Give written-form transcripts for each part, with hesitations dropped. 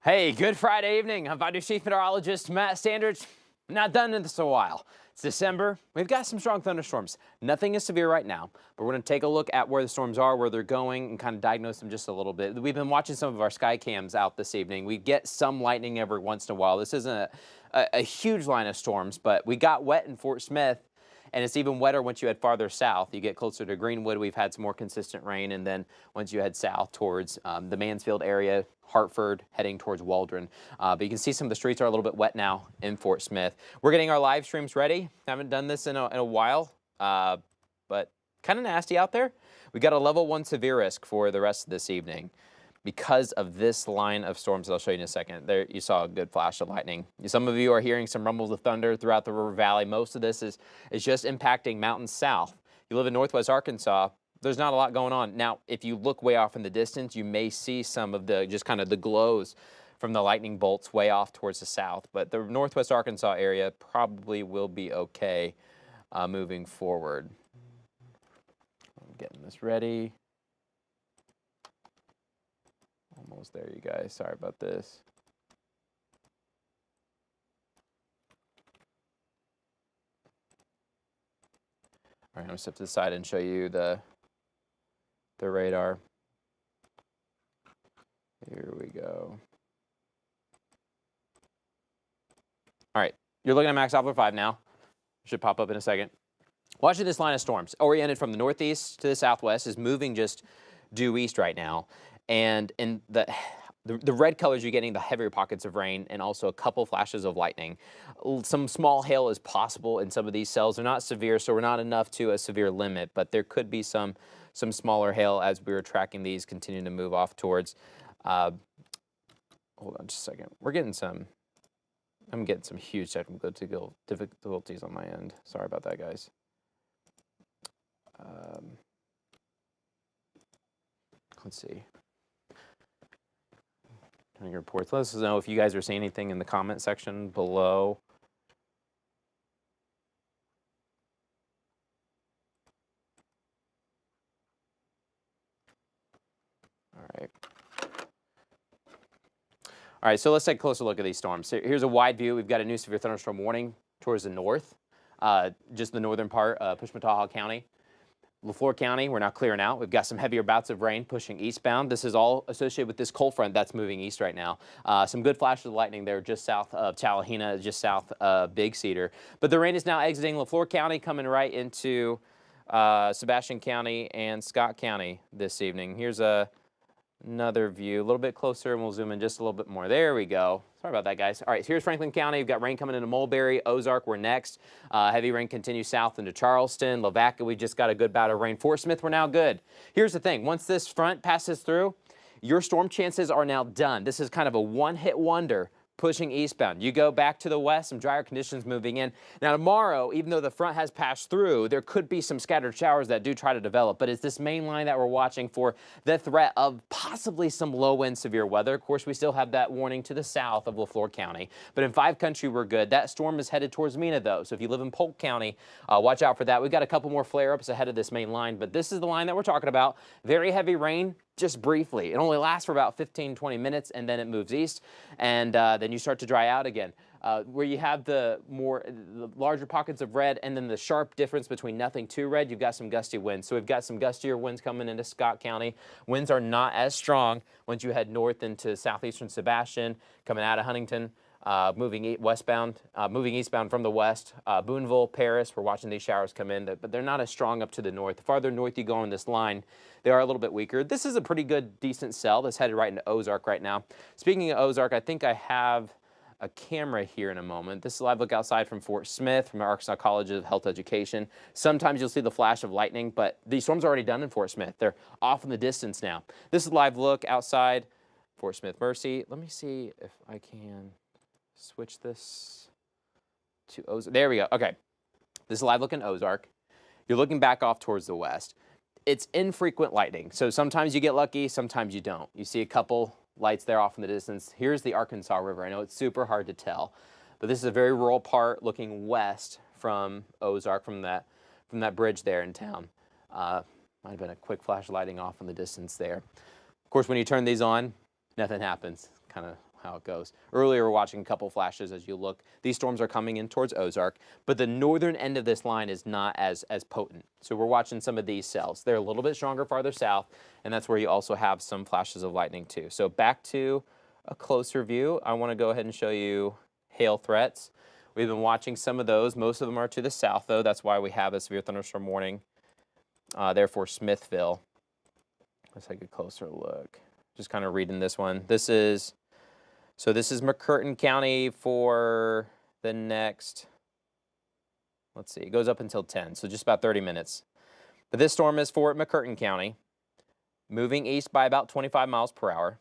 Hey, good Friday evening. I'm your Chief Meteorologist, Matt Standridge. Not done in this a while. It's December. We've got some strong thunderstorms. Nothing is severe right now, but we're going to take a look at where the storms are, where they're going, and kind of diagnose them just a little bit. We've been watching some of our sky cams out this evening. We get some lightning every once in a while. This isn't a huge line of storms, but we got wet in Fort Smith. And it's even wetter once you head farther south. You get closer to Greenwood. We've had some more consistent rain. And then once you head south towards the Mansfield area, Hartford, heading towards Waldron. But you can see some of the streets are a little bit wet now in Fort Smith. We're getting our live streams ready. Haven't done this in a while, but kind of nasty out there. We got a level 1 severe risk for the rest of this evening because of this line of storms that I'll show you in a second. There, you saw a good flash of lightning. Some of you are hearing some rumbles of thunder throughout the river valley. Most of this is just impacting mountains south. You live in northwest Arkansas, there's not a lot going on. Now, if you look way off in the distance, you may see some of the, just kind of the glows from the lightning bolts way off towards the south. But the northwest Arkansas area probably will be okay moving forward. I'm getting this ready. Almost there, you guys. Sorry about this. All right, I'm going to step to the side and show you the radar. Here we go. All right, you're looking at max Doppler 5 now. Should pop up in a second. Watching this line of storms, oriented from the northeast to the southwest, is moving just due east right now. And in the red colors, you're getting the heavier pockets of rain and also a couple flashes of lightning. Some small hail is possible in some of these cells. They're not severe, so we're not enough to a severe limit, but there could be some smaller hail as we were tracking these, continuing to move off towards. Hold on just a second. I'm getting some huge technical difficulties on my end. Sorry about that, guys. Let's see. Turning your reports. Let us know if you guys are seeing anything in the comment section below. All right, so let's take a closer look at these storms. Here's a wide view. We've got a new severe thunderstorm warning towards the north, just the northern part, Pushmataha County. LaFleur County, we're now clearing out. We've got some heavier bouts of rain pushing eastbound. This is all associated with this cold front that's moving east right now. Some good flashes of lightning there just south of Tallahena, just south of Big Cedar. But the rain is now exiting LaFleur County, coming right into Sebastian County and Scott County this evening. Here's another view, a little bit closer, and we'll zoom in just a little bit more. There we go. Sorry about that, guys. All right, so here's Franklin County. We've got rain coming into Mulberry. Ozark, we're next. Heavy rain continues south into Charleston. Lavaca, we just got a good bout of rain. Fort Smith, we're now good. Here's the thing. Once this front passes through, your storm chances are now done. This is kind of a one-hit wonder pushing eastbound. You go back to the west, some drier conditions moving in. Now tomorrow, even though the front has passed through, there could be some scattered showers that do try to develop, but it's this main line that we're watching for the threat of possibly some low-wind severe weather. Of course, we still have that warning to the south of LaFleur County, but in 5 Country, we're good. That storm is headed towards Mena, though, so if you live in Polk County, watch out for that. We've got a couple more flare-ups ahead of this main line, but this is the line that we're talking about. Very heavy rain, just briefly. It only lasts for about 15, 20 minutes, and then it moves east, and then you start to dry out again. Where you have the larger pockets of red and then the sharp difference between nothing to red, you've got some gusty winds. So we've got some gustier winds coming into Scott County. Winds are not as strong once you head north into southeastern Sebastian, coming out of Huntington. Moving eastbound from the west. Boonville, Paris, we're watching these showers come in, but they're not as strong up to the north. The farther north you go on this line, they are a little bit weaker. This is a pretty good, decent cell that's headed right into Ozark right now. Speaking of Ozark, I think I have a camera here in a moment. This is a live look outside from Fort Smith, from Arkansas College of Health Education. Sometimes you'll see the flash of lightning, but these storms are already done in Fort Smith. They're off in the distance now. This is a live look outside Fort Smith Mercy. Let me see if I can switch this to Ozark. There we go. Okay. This is a live look in Ozark. You're looking back off towards the west. It's infrequent lightning, so sometimes you get lucky, sometimes you don't. You see a couple lights there off in the distance. Here's the Arkansas River. I know it's super hard to tell, but this is a very rural part looking west from Ozark, from that bridge there in town. Might have been a quick flash of lighting off in the distance there. Of course, when you turn these on, nothing happens. Kind of how it goes. Earlier, we're watching a couple flashes as you look. These storms are coming in towards Ozark, but the northern end of this line is not as potent. So we're watching some of these cells. They're a little bit stronger farther south, and that's where you also have some flashes of lightning too. So back to a closer view, I want to go ahead and show you hail threats. We've been watching some of those. Most of them are to the south, though. That's why we have a severe thunderstorm warning there for Smithville. Let's take a closer look. Just kind of reading this one. This is McCurtain County for the next, let's see, it goes up until 10, so just about 30 minutes. But this storm is for McCurtain County, moving east by about 25 miles per hour.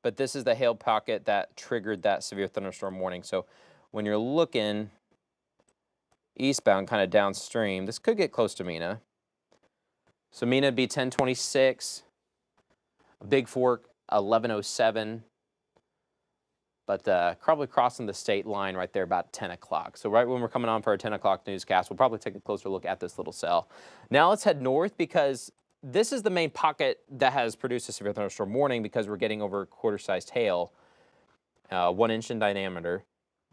But this is the hail pocket that triggered that severe thunderstorm warning. So when you're looking eastbound, kind of downstream, this could get close to Mena. So Mena would be 1026. Big Fork, 1107, but probably crossing the state line right there about 10 o'clock. So right when we're coming on for our 10 o'clock newscast, we'll probably take a closer look at this little cell. Now let's head north because this is the main pocket that has produced a severe thunderstorm warning because we're getting over quarter-sized hail, 1 inch in diameter.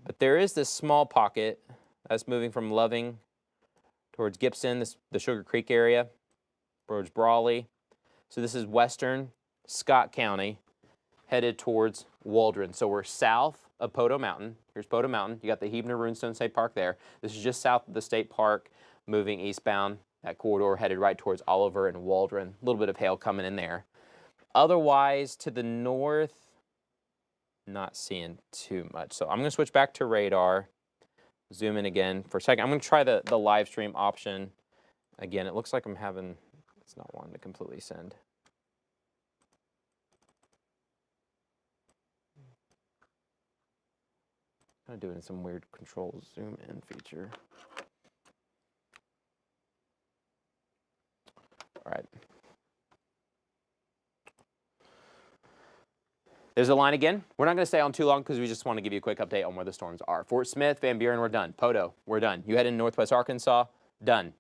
But there is this small pocket that's moving from Loving towards Gibson, the Sugar Creek area, towards Brawley. So this is western Scott County, headed towards Waldron. So we're south of Poteau Mountain. Here's Poteau Mountain. You got the Huebner Runestone State Park there. This is just south of the state park, moving eastbound. That corridor headed right towards Oliver and Waldron. A little bit of hail coming in there. Otherwise, to the north, not seeing too much. So I'm going to switch back to radar. Zoom in again for a second. I'm going to try the live stream option. Again, it looks like I'm having, it's not wanting to completely send. Kind of doing some weird control zoom in feature. All right. There's a line again. We're not going to stay on too long because we just want to give you a quick update on where the storms are. Fort Smith, Van Buren, we're done. Poteau, we're done. You head in northwest Arkansas, done.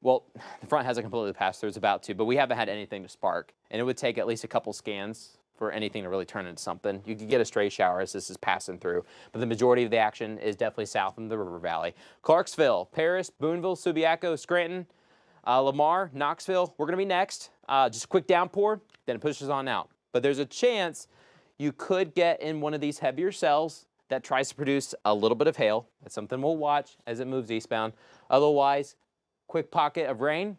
Well, the front hasn't completely passed through. It's about to, but we haven't had anything to spark. And it would take at least a couple scans for anything to really turn into something. You could get a stray shower as this is passing through, but the majority of the action is definitely south in the river valley. Clarksville, Paris, Boonville, Subiaco, Scranton, Lamar, Knoxville, we're going to be next. Just a quick downpour, then it pushes on out. But there's a chance you could get in one of these heavier cells that tries to produce a little bit of hail. That's something we'll watch as it moves eastbound. Otherwise, quick pocket of rain,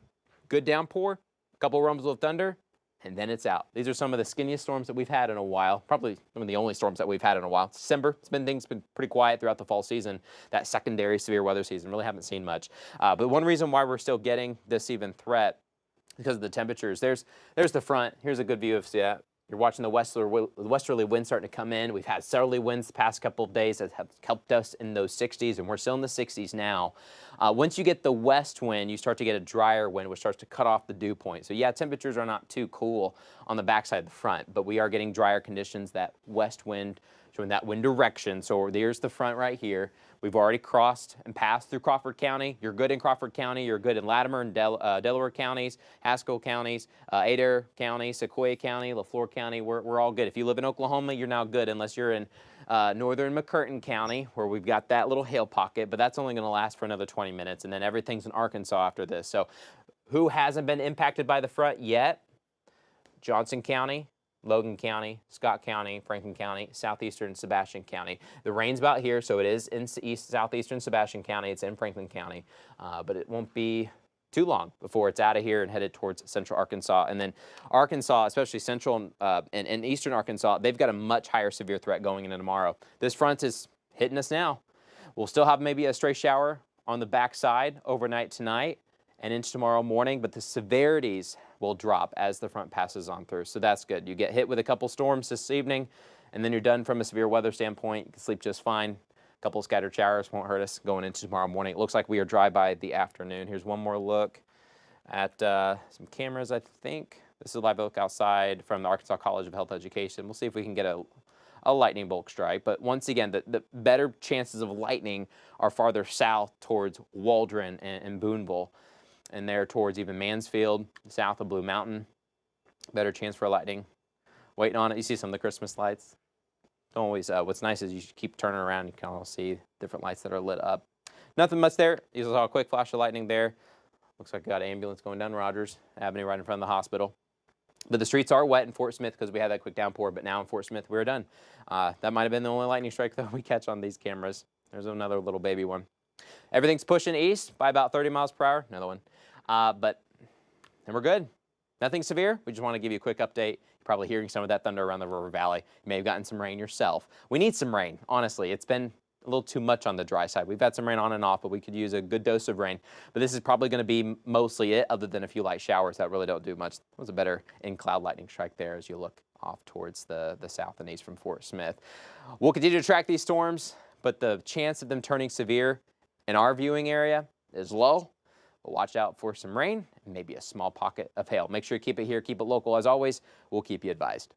good downpour, a couple rumbles of thunder, and then it's out. These are some of the skinniest storms that we've had in a while. Probably some of the only storms that we've had in a while. December, things been pretty quiet throughout the fall season. That secondary severe weather season, really haven't seen much. But one reason why we're still getting this even threat because of the temperatures. There's the front. Here's a good view of Seattle. You're watching the westerly wind starting to come in. We've had southerly winds the past couple of days that have helped us in those 60s, and we're still in the 60s now. Once you get the west wind, you start to get a drier wind, which starts to cut off the dew point. So yeah, temperatures are not too cool on the backside of the front, but we are getting drier conditions, that west wind showing that wind direction. So there's the front right here. We've already crossed and passed through Crawford County. You're good in Crawford County. You're good in Latimer and Delaware counties, Haskell counties, Adair County, Sequoia County, LaFleur County. We're all good. If you live in Oklahoma, you're now good unless you're in northern McCurtain County, where we've got that little hail pocket, but that's only going to last for another 20 minutes, and then everything's in Arkansas after this. So who hasn't been impacted by the front yet? Johnson County, Logan County, Scott County, Franklin County, southeastern Sebastian County. The rain's about here, so it is in southeastern Sebastian County. It's in Franklin County, but it won't be too long before it's out of here and headed towards central Arkansas. And then Arkansas, especially central and eastern Arkansas, they've got a much higher severe threat going into tomorrow. This front is hitting us now. We'll still have maybe a stray shower on the backside overnight tonight and into tomorrow morning, but the severities will drop as the front passes on through. So that's good. You get hit with a couple storms this evening, and then you're done from a severe weather standpoint. You can sleep just fine. A couple of scattered showers won't hurt us going into tomorrow morning. It looks like we are dry by the afternoon. Here's one more look at some cameras, I think. This is a live look outside from the Arkansas College of Health Education. We'll see if we can get a lightning bulk strike. But once again, the better chances of lightning are farther south towards Waldron and Boonville, and there towards even Mansfield, south of Blue Mountain. Better chance for lightning. Waiting on it. You see some of the Christmas lights. Don't always, what's nice is you keep turning around, you can all see different lights that are lit up. Nothing much there. You saw a quick flash of lightning there. Looks like we got an ambulance going down Rogers Avenue right in front of the hospital. But the streets are wet in Fort Smith because we had that quick downpour, but now in Fort Smith, we're done. That might have been the only lightning strike that we catch on these cameras. There's another little baby one. Everything's pushing east by about 30 miles per hour. Another one. But then we're good. Nothing severe. We just want to give you a quick update. You're probably hearing some of that thunder around the river valley. You may have gotten some rain yourself. We need some rain, honestly. It's been a little too much on the dry side. We've had some rain on and off, but we could use a good dose of rain. But this is probably going to be mostly it, other than a few light showers that really don't do much. It was a better in-cloud lightning strike there as you look off towards the south and east from Fort Smith. We'll continue to track these storms, but the chance of them turning severe in our viewing area is low. But watch out for some rain and maybe a small pocket of hail. Make sure you keep it here, keep it local. As always, we'll keep you advised.